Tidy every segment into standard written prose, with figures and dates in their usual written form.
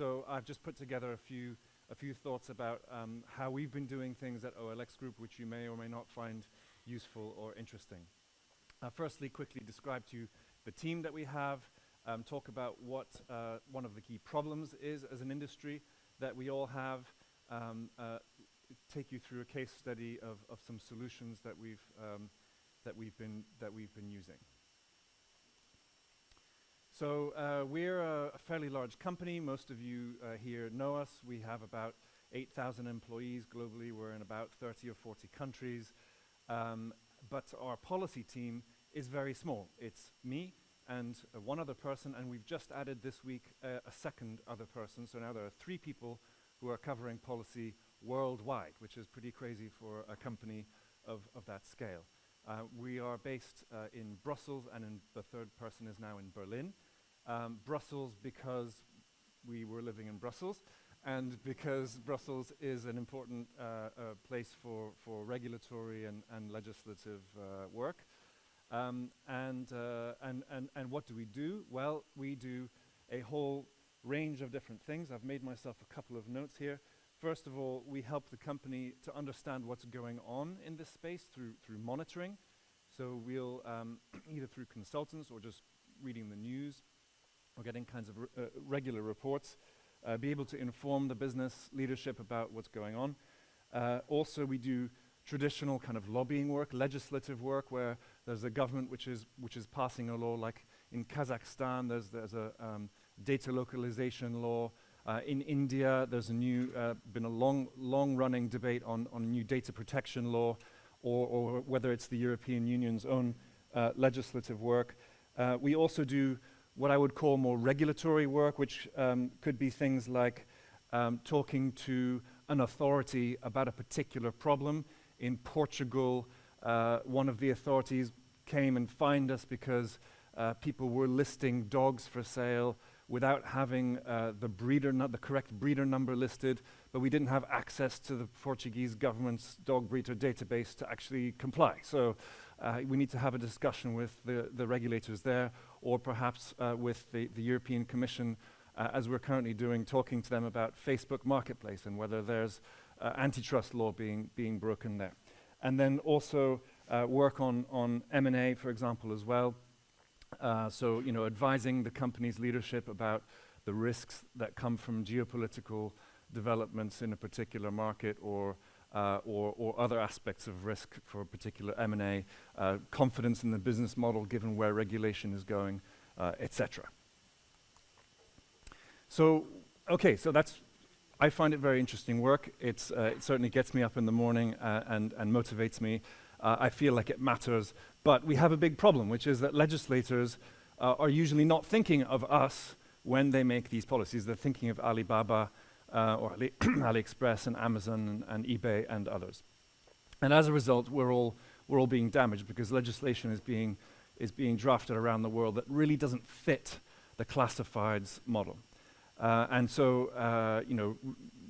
So I've just put together a few thoughts about how we've been doing things at OLX Group, which you may or may not find useful or interesting. Firstly, quickly describe to you the team that we have, talk about what one of the key problems is as an industry that we all have, take you through a case study of some solutions that we've been using. So we're a fairly large company. Most of you here know us. We have about 8,000 employees globally. We're in about 30 or 40 countries. But our policy team is very small. It's me and one other person, and we've just added this week a second other person. So now there are 3 people who are covering policy worldwide, which is pretty crazy for a company of that scale. We are based in Brussels, and the third person is now in Berlin. Brussels because we were living in Brussels, and because Brussels is an important place for regulatory and legislative work. And what do we do? Well, we do a whole range of different things. I've made myself a couple of notes here. First of all, we help the company to understand what's going on in this space through monitoring. So we'll, either through consultants or just reading the news or getting kinds of regular reports, be able to inform the business leadership about what's going on. Also, we do traditional kind of lobbying work, legislative work, where there's a government which is passing a law, like in Kazakhstan, there's a data localization law. In India, there's a new, been a long-running debate on a new data protection law, or whether it's the European Union's own legislative work. We also do what I would call more regulatory work, which could be things like talking to an authority about a particular problem. In Portugal, one of the authorities came and fined us because people were listing dogs for sale without having the correct breeder number listed, but we didn't have access to the Portuguese government's dog breeder database to actually comply. So we need to have a discussion with the regulators there, or perhaps with the European Commission, as we're currently doing, talking to them about Facebook Marketplace and whether there's antitrust law being broken there. And then also work on M&A, for example, as well. So, you know, advising the company's leadership about the risks that come from geopolitical developments in a particular market, or other aspects of risk for a particular M&A, confidence in the business model given where regulation is going, etc. So, okay, so I find it very interesting work. It certainly gets me up in the morning and motivates me. I feel like it matters, but we have a big problem, which is that legislators are usually not thinking of us when they make these policies. They're thinking of Alibaba or AliExpress and Amazon and eBay and others. And as a result, we're all being damaged because legislation is being drafted around the world that really doesn't fit the classifieds model. And so, you know,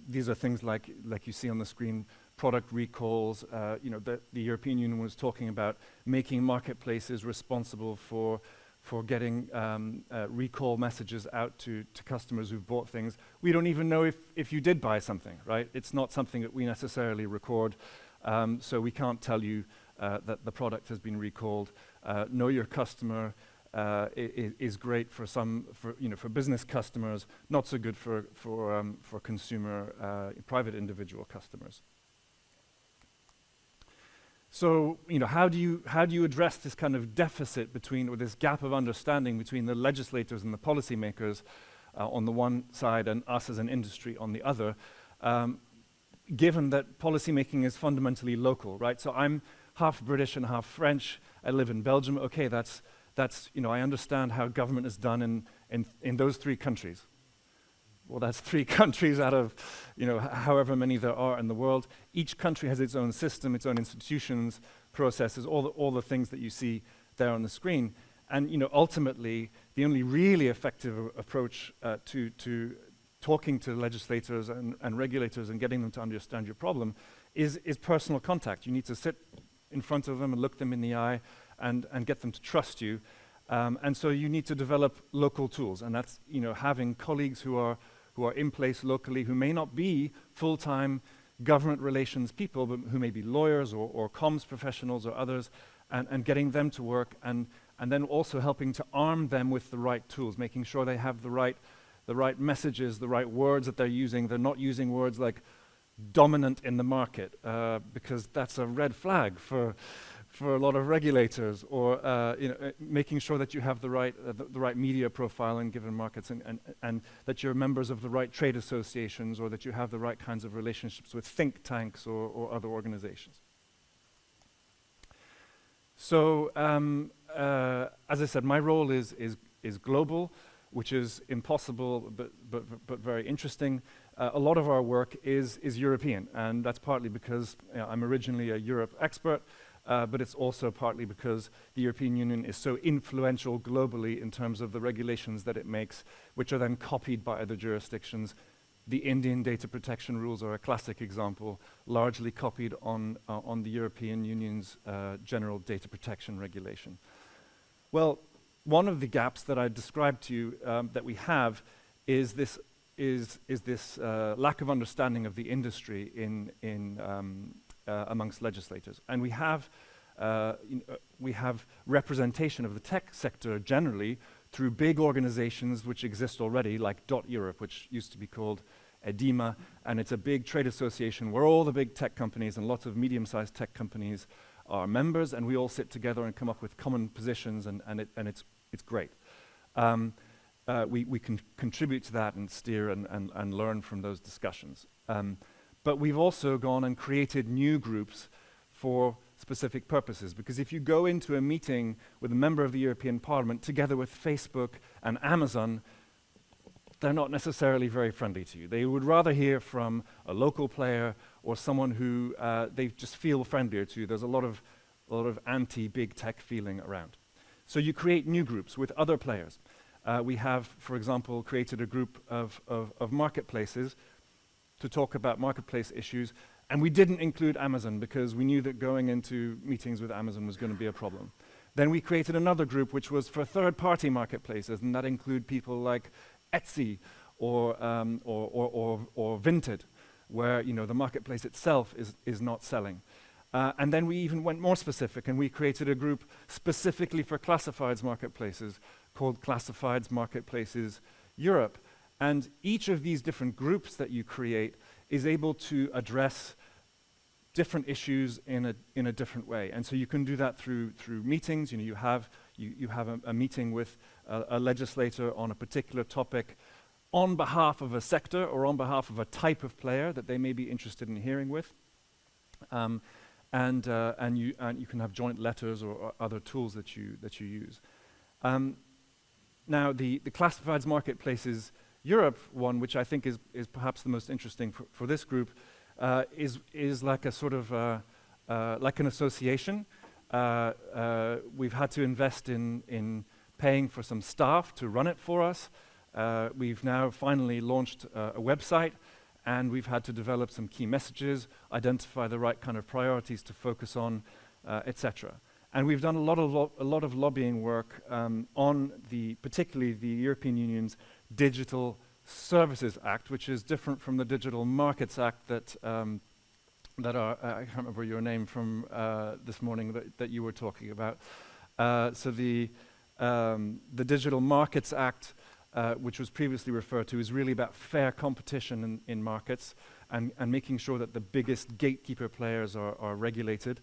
these are things like you see on the screen, product recalls. You know, the European Union was talking about making marketplaces responsible for getting recall messages out to customers who've bought things. We don't even know if you did buy something, right? It's not something that we necessarily record, so we can't tell you that the product has been recalled. Know your customer is great for business customers, not so good for consumer, private individual customers. So, you know, how do you address this kind of deficit or this gap of understanding between the legislators and the policymakers on the one side and us as an industry on the other, given that policymaking is fundamentally local, right? So I'm half British and half French. I live in Belgium. Okay, that's you know, I understand how government is done in those 3 countries. Well, that's 3 countries out of, you know, however many there are in the world. Each country has its own system, its own institutions, processes, all the things that you see there on the screen. And, you know, ultimately, the only really effective approach to talking to legislators and regulators and getting them to understand your problem is personal contact. You need to sit in front of them and look them in the eye and get them to trust you. And so you need to develop local tools, and that's, you know, having colleagues who are who are in place locally, who may not be full-time government relations people, but who may be lawyers or comms professionals or others, and getting them to work, and then also helping to arm them with the right tools, making sure they have the right messages, the right words that they're using. They're not using words like dominant in the market, because that's a red flag for a lot of regulators, or making sure that you have the right media profile in given markets, and that you're members of the right trade associations, or that you have the right kinds of relationships with think tanks or other organizations. So, as I said, my role is global, which is impossible but very interesting. A lot of our work is European, and that's partly because I'm originally a Europe expert, but it's also partly because the European Union is so influential globally in terms of the regulations that it makes, which are then copied by other jurisdictions. The Indian data protection rules are a classic example, largely copied on the European Union's general data protection regulation. Well, one of the gaps that I described to you that we have is this lack of understanding of the industry amongst legislators, and we have representation of the tech sector generally through big organizations which exist already, like .Europe, which used to be called EDIMA, and it's a big trade association where all the big tech companies and lots of medium-sized tech companies are members, and we all sit together and come up with common positions, and it's great. We can contribute to that and steer and learn from those discussions. But we've also gone and created new groups for specific purposes, because if you go into a meeting with a member of the European Parliament together with Facebook and Amazon, they're not necessarily very friendly to you. They would rather hear from a local player or someone who they just feel friendlier to. There's a lot of anti-big tech feeling around. So you create new groups with other players. We have, for example, created a group of marketplaces to talk about marketplace issues, and we didn't include Amazon because we knew that going into meetings with Amazon was going to be a problem. Then we created another group which was for third-party marketplaces, and that include people like Etsy or Vinted, where the marketplace itself is not selling. And then we even went more specific, and we created a group specifically for classifieds marketplaces called Classifieds Marketplaces Europe. And each of these different groups that you create is able to address different issues in a different way. And so you can do that through meetings. You have a meeting with a legislator on a particular topic on behalf of a sector or on behalf of a type of player that they may be interested in hearing with. And you can have joint letters or other tools that you use. Now the Classifieds Marketplaces Europe one, which I think is perhaps the most interesting for this group, is like a sort of like an association. We've had to invest in paying for some staff to run it for us. We've now finally launched a website, and we've had to develop some key messages, identify the right kind of priorities to focus on, etc. And we've done a lot of lobbying work on particularly the European Union's Digital Services Act, which is different from the Digital Markets Act that I can't remember your name from this morning that you were talking about. So the Digital Markets Act, which was previously referred to, is really about fair competition in markets and making sure that the biggest gatekeeper players are regulated.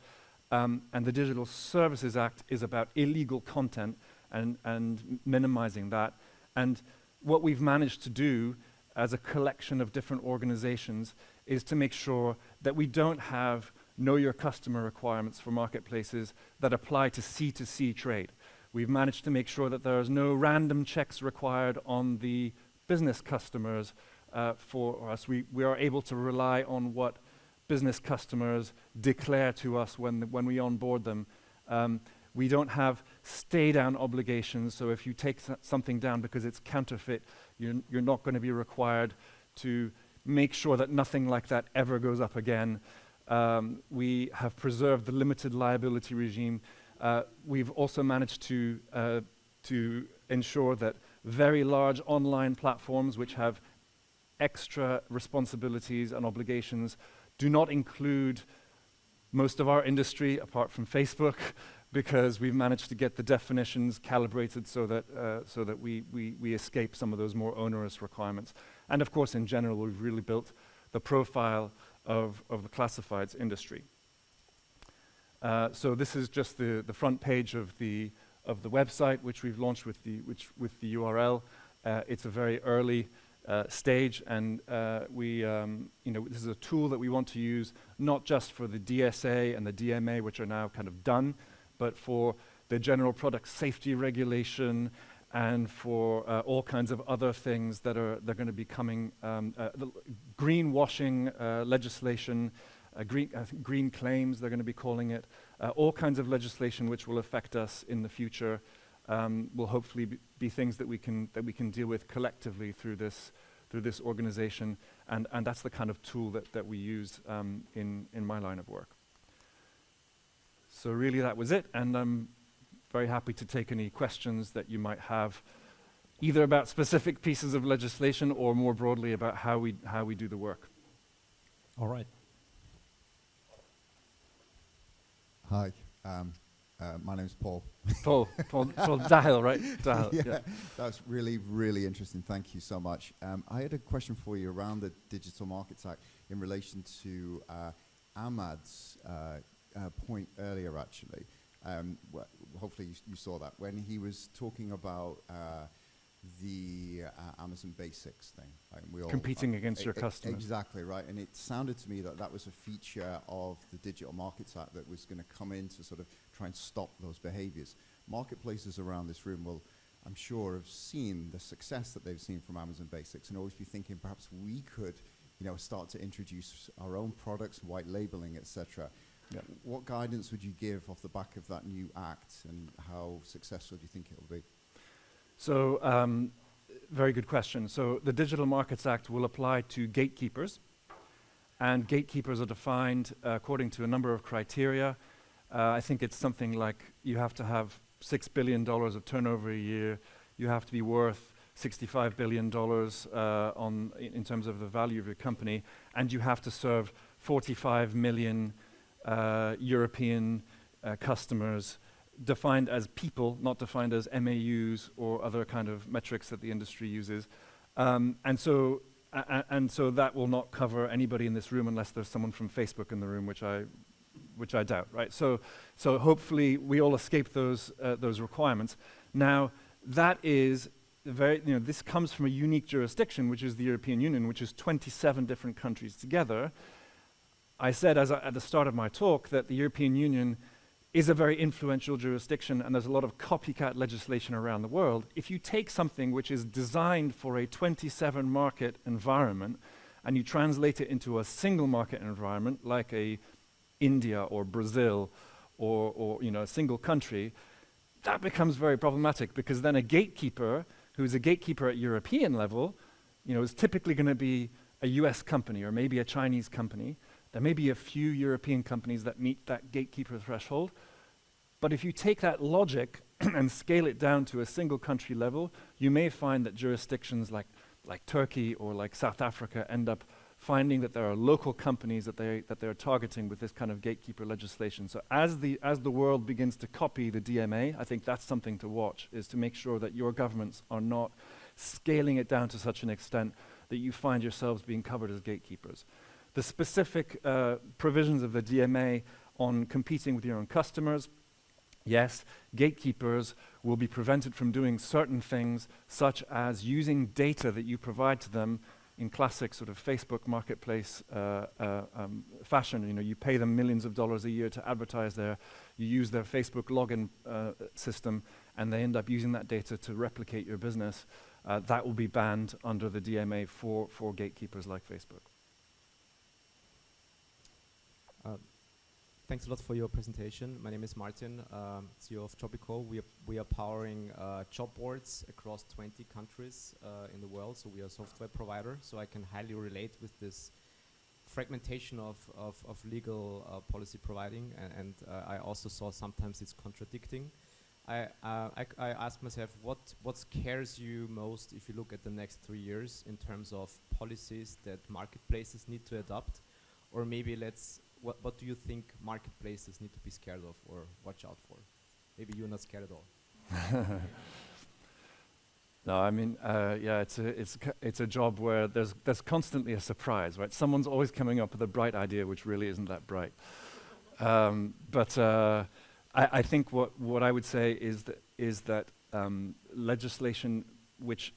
And the Digital Services Act is about illegal content and minimizing that. And what we've managed to do as a collection of different organizations is to make sure that we don't have know your customer requirements for marketplaces that apply to C2C trade. We've managed to make sure that there is no random checks required on the business customers for us. We are able to rely on what business customers declare to us when we onboard them. We don't have stay-down obligations, so if you take something down because it's counterfeit, you're not going to be required to make sure that nothing like that ever goes up again. We have preserved the limited liability regime. We've also managed to ensure that very large online platforms which have extra responsibilities and obligations do not include most of our industry, apart from Facebook, because we've managed to get the definitions calibrated so that we escape some of those more onerous requirements. And of course, in general, we've really built the profile of the classifieds industry. So this is just the front page of the website, which we've launched with the URL. It's a very early stage, and this is a tool that we want to use not just for the DSA and the DMA, which are now kind of done, but for the general product safety regulation and for all kinds of other things they're going to be coming, greenwashing legislation, green claims they're going to be calling it, all kinds of legislation which will affect us in the future. Will hopefully be things that we can deal with collectively through this organization, and that's the kind of tool that we use in my line of work. So really that was it, and I'm very happy to take any questions that you might have, either about specific pieces of legislation or more broadly about how we do the work. All right. Hi. My name's Paul. Paul Dahl, right? Dahl, yeah. That's really, really interesting. Thank you so much. I had a question for you around the Digital Markets Act in relation to Ahmad's point earlier, actually. Hopefully you saw that when he was talking about the Amazon Basics thing. We all competing against your customers. Exactly, right. And it sounded to me that that was a feature of the Digital Markets Act that was going to come in to sort of try and stop those behaviors. Marketplaces around this room will, I'm sure, have seen the success that they've seen from Amazon Basics and always be thinking perhaps we could, start to introduce our own products, white labeling, etc. Yeah. What guidance would you give off the back of that new act, and how successful do you think it will be? So, very good question. So the Digital Markets Act will apply to gatekeepers, and gatekeepers are defined according to a number of criteria. I think it's something like you have to have $6 billion of turnover a year, you have to be worth $65 billion in terms of the value of your company, and you have to serve 45 million European customers, defined as people, not defined as MAUs or other kind of metrics that the industry uses. And so that will not cover anybody in this room unless there's someone from Facebook in the room, which I doubt, right? So hopefully we all escape those requirements. Now, that is this comes from a unique jurisdiction, which is the European Union, which is 27 different countries together. I said at the start of my talk that the European Union is a very influential jurisdiction, and there's a lot of copycat legislation around the world. If you take something which is designed for a 27 market environment and you translate it into a single market environment like a India or Brazil or a single country, that becomes very problematic, because then a gatekeeper who's a gatekeeper at European level, is typically going to be a US company or maybe a Chinese company. There may be a few European companies that meet that gatekeeper threshold, but if you take that logic and scale it down to a single country level, you may find that jurisdictions like Turkey or like South Africa end up finding that there are local companies that they're targeting with this kind of gatekeeper legislation. So as the world begins to copy the DMA, I think that's something to watch, is to make sure that your governments are not scaling it down to such an extent that you find yourselves being covered as gatekeepers. The specific provisions of the DMA on competing with your own customers, yes, gatekeepers will be prevented from doing certain things, such as using data that you provide to them in classic sort of Facebook marketplace fashion. You pay them millions of dollars a year to advertise there, you use their Facebook login system, and they end up using that data to replicate your business. That will be banned under the DMA for gatekeepers like Facebook. Thanks a lot for your presentation. My name is Martin, CEO of Jobico. We are powering job boards across 20 countries in the world, so we are a software provider. So I can highly relate with this fragmentation of legal policy providing, and I also saw sometimes it's contradicting. I ask myself, what scares you most if you look at the next 3 years in terms of policies that marketplaces need to adopt, or maybe what do you think marketplaces need to be scared of or watch out for? Maybe you're not scared at all. No, I mean, yeah, it's a job where there's constantly a surprise, right? Someone's always coming up with a bright idea which really isn't that bright. But I think what I would say is that legislation which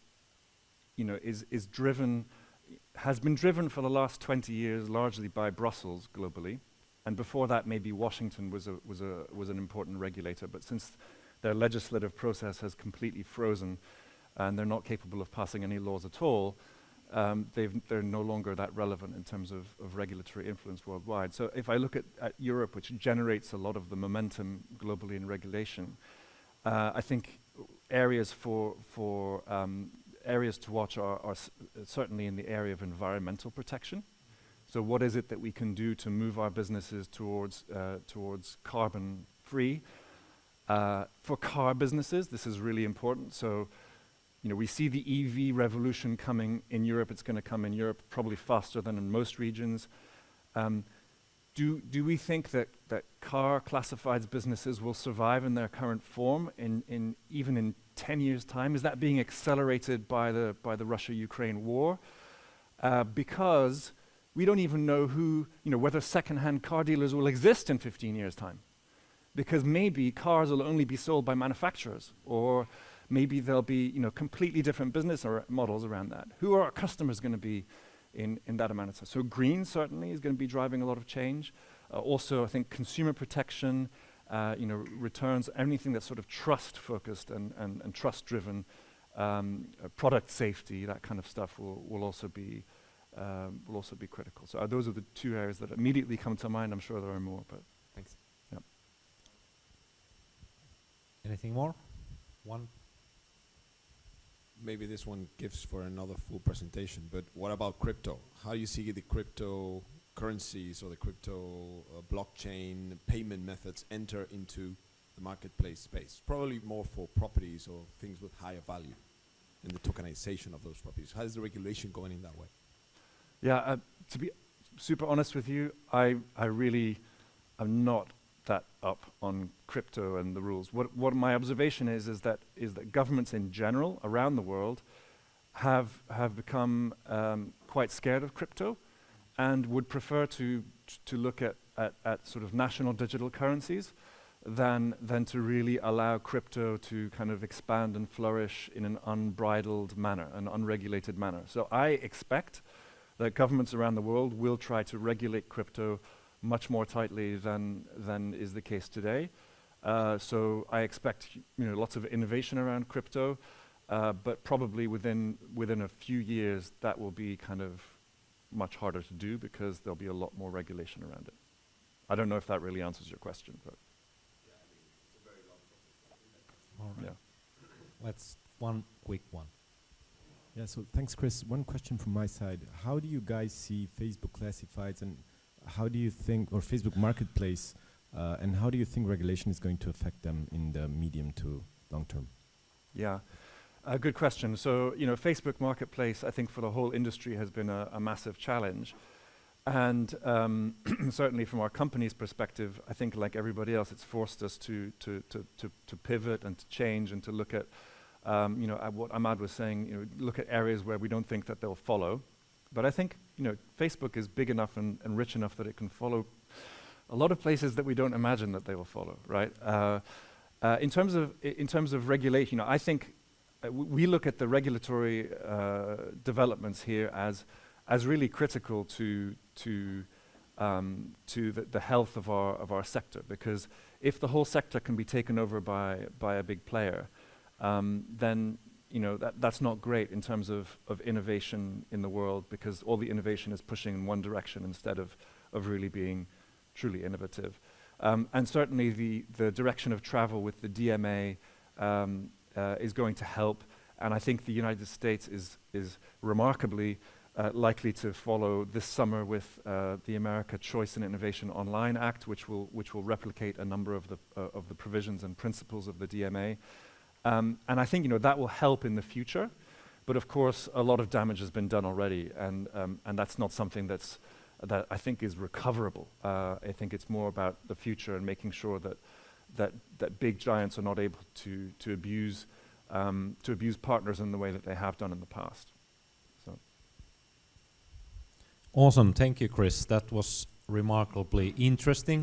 has been driven for the last 20 years largely by Brussels globally, and before that maybe Washington was an important regulator, but since their legislative process has completely frozen and they're not capable of passing any laws at all, they're no longer that relevant in terms of regulatory influence worldwide. So if I look at Europe, which generates a lot of the momentum globally in regulation, I think areas areas to watch are certainly in the area of environmental protection. So what is it that we can do to move our businesses towards carbon free? For car businesses, this is really important. So we see the EV revolution coming in Europe. It's going to come in Europe probably faster than in most regions. Do we think that car classifieds businesses will survive in their current form even in 10 years' time? Is that being accelerated by the Russia-Ukraine war? Because we don't even know whether second-hand car dealers will exist in 15 years' time. Because maybe cars will only be sold by manufacturers, or maybe there'll be completely different business models around that. Who are our customers going to be in that amount of time? So green certainly is going to be driving a lot of change. Also, I think consumer protection, returns, anything that's sort of trust-focused and trust-driven, product safety, that kind of stuff will also be critical. So those are the two areas that immediately come to mind. I'm sure there are more, but thanks. Yeah. Anything more? One. Maybe this one gives for another full presentation, but what about crypto? How do you see the cryptocurrencies or the crypto blockchain payment methods enter into the marketplace space? Probably more for properties or things with higher value and the tokenization of those properties. How is the regulation going in that way? Yeah, to be super honest with you, I really am not that up on crypto and the rules. What my observation is that governments in general around the world have become quite scared of crypto and would prefer to look at sort of national digital currencies than to really allow crypto to kind of expand and flourish in an unbridled manner, an unregulated manner. So I expect that governments around the world will try to regulate crypto much more tightly than is the case today. So I expect lots of innovation around crypto, but probably within a few years that will be kind of much harder to do because there'll be a lot more regulation around it. I don't know if that really answers your question, but Yeah, I mean, it's a very long topic. All right. yeah. Let's one quick one. Yeah, so thanks, Chris. One question from my side. How do you guys see Facebook Classifieds, and how do you think, or Facebook Marketplace, and how do you think regulation is going to affect them in the medium to long term? Yeah, good question. So, Facebook Marketplace, I think for the whole industry has been a massive challenge. And certainly from our company's perspective, I think like everybody else, it's forced us to pivot and to change and to look at, what Ahmad was saying, look at areas where we don't think that they'll follow. But I think, Facebook is big enough and rich enough that it can follow a lot of places that we don't imagine that they will follow, right? In terms of regulation, I think we look at the regulatory developments here as really critical to the health of our sector, because if the whole sector can be taken over by a big player, then that's not great in terms of innovation in the world, because all the innovation is pushing in one direction instead of really being truly innovative. And certainly the direction of travel with the DMA is going to help. And I think the United States is remarkably likely to follow this summer with the America Choice and Innovation Online Act, which will replicate a number of the provisions and principles of the DMA. And I think that will help in the future. But of course, a lot of damage has been done already, and that's not something that I think is recoverable. I think it's more about the future and making sure that big giants are not able to abuse partners in the way that they have done in the past. So. Awesome, thank you, Chris. That was remarkably interesting.